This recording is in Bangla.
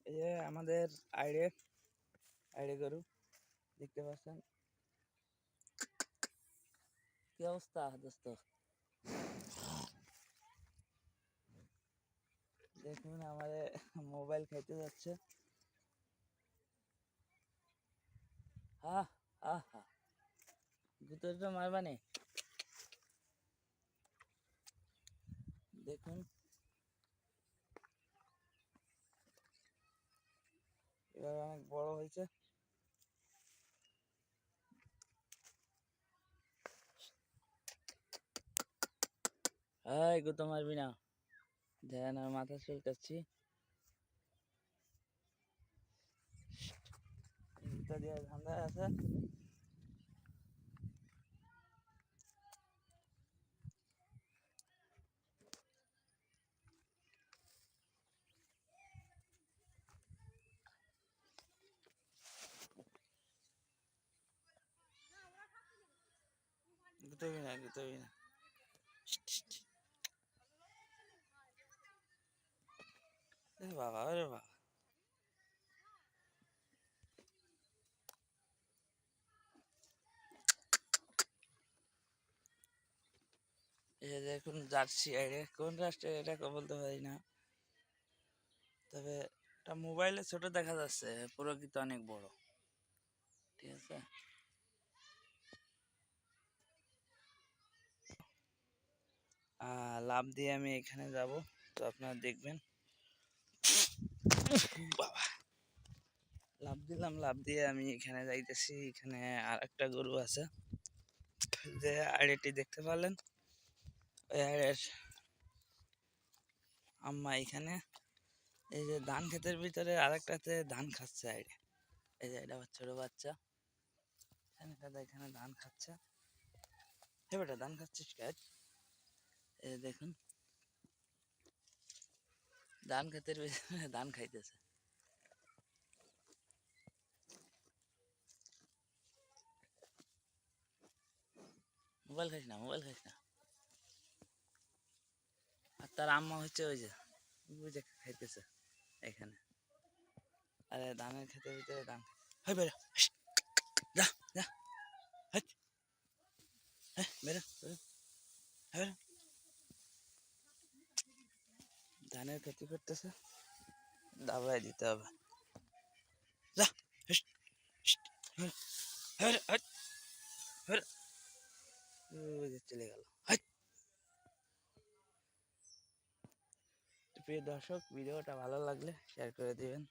এই যে আমাদের আইড়ে আইড়ে গরু দেখতে পাচ্ছেন। কি অবস্থা দোস্ত? দেখুন আমাদের মোবাইল খাইতে যাচ্ছে। হা হা হা, গুতোটা মারবানে। দেখুন এবার অনেক বড় হয়েছে। হাই, গুতো মারবি না, ধ্যান আর মাথা চুলকাচ্ছি। গুতো দিয়ে ধান্দা আছে। গুতোবি না, গুতোবি না। বাবা রে বাবা, এই যে দেখুন জার্সি আইড়ে, কোন রাষ্ট্রের এটা বলতে পারি না, তবে এটা মোবাইলে ছোট দেখা যাচ্ছে, প্রকৃত অনেক বড়। ঠিক আছে, লাভ দিয়ে আমি এখানে যাব, তো আপনারা দেখবেন। বাবা, লাভ দিলাম, লাভ দিয়ে আমি এখানে যাইতেছি। এখানে আর একটা গরু আছে, যে আইড়েটি দেখতে পারলেন, ওই আইড়ের আম্মা এখানে। এই যে ধান ক্ষেতের ভিতরে আরেকটাতে ধান খাচ্ছে আইড়ে। এই যে এটা ছোট বাচ্চা, এখানে ধান খাচ্ছে। হে বেটা, ধান খাচ্ছিস কাজ? এই যে দেখুন, ধান ক্ষেতের ভিতরে ধান খাইতেছে। মোবাইল খাইস না, মোবাইল খাইস না। আর তার আম্মা হচ্ছে ওই যে বুঝে খাইতেছে এখানে। আরে ধানের ক্ষেতের ভিতরে ধান। হয় বেরো, যা যা, হাট, হ্যাঁ বেরো বেরো, বেরো। ধানের ক্ষতি করতেছে, দাবাই দিতে হবে। যা, হিস্ট, হিস্ট, বেরো, হাট, বেরো। ওই যে চলে গেল, হাট। প্রিয় দর্শক, ভিডিওটা ভালো লাগলে শেয়ার করে দিবেন।